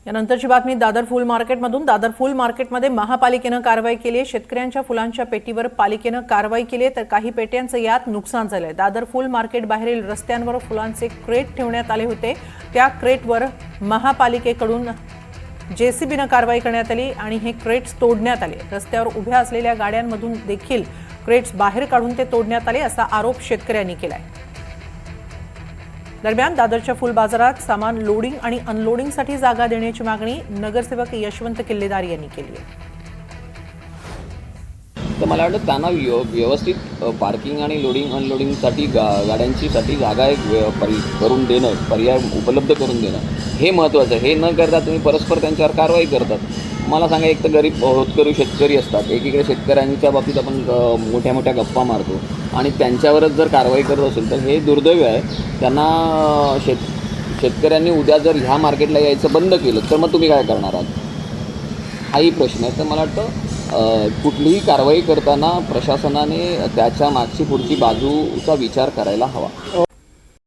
यानंतरची बातमी दादर फूल मार्केटमधून। दादर फूल मार्केटमध्ये महापालिकेने कारवाई केली आहे। शेतकऱ्यांच्या फुलांच्या पेटीवर पालिकेने कारवाई केली तर काही पेट्यांचं यात नुकसान झालंय। दादर फूल मार्केट बाहेरील रस्त्यांवर फुलांचे क्रेट ठेवण्यात आले होते। त्या क्रेटवर महापालिकेकडून जेसीबीने कारवाई करण्यात आली आणि हे क्रेट्स तोडण्यात आले। रस्त्यावर उभ्या असलेल्या गाड्यांमधून देखील क्रेट्स बाहेर काढून ते तोडण्यात आले असा आरोप शेतकऱ्यांनी केलाय। दरम्यान दादरच्या फूल बाजारात सामान लोडिंग आणि अनलोडिंगसाठी जागा देण्याची मागणी नगरसेवक यशवंत किल्लेदार यांनी केली आहे। तर मला वाटतं त्यांना व्यवस्थित पार्किंग आणि लोडिंग अनलोडिंगसाठी गाड्यांची जागा एक करून देणं, पर्याय उपलब्ध करून देणं हे महत्त्वाचं आहे। हे न करता तुम्ही परस्पर त्यांच्यावर कारवाई करतात। मला सांगा, एक तर गरीब होतकरू शेतकरी असतात, एकीकडे शेतकऱ्यांच्या बाबतीत आपण मोठ्या मोठ्या गप्पा मारतो आणि त्यांच्यावरच जर कारवाई करत असेल तर हे दुर्दैव आहे। त्यांना शेतकऱ्यांनी उद्या जर ह्या मार्केटला यायचं बंद केलं तर मग तुम्ही काय करणार आहात, हाही प्रश्न आहे। तर मला वाटतं कुठलीही कारवाई करताना प्रशासनाने त्याच्या मागची पुढची बाजूचा विचार करायला हवा।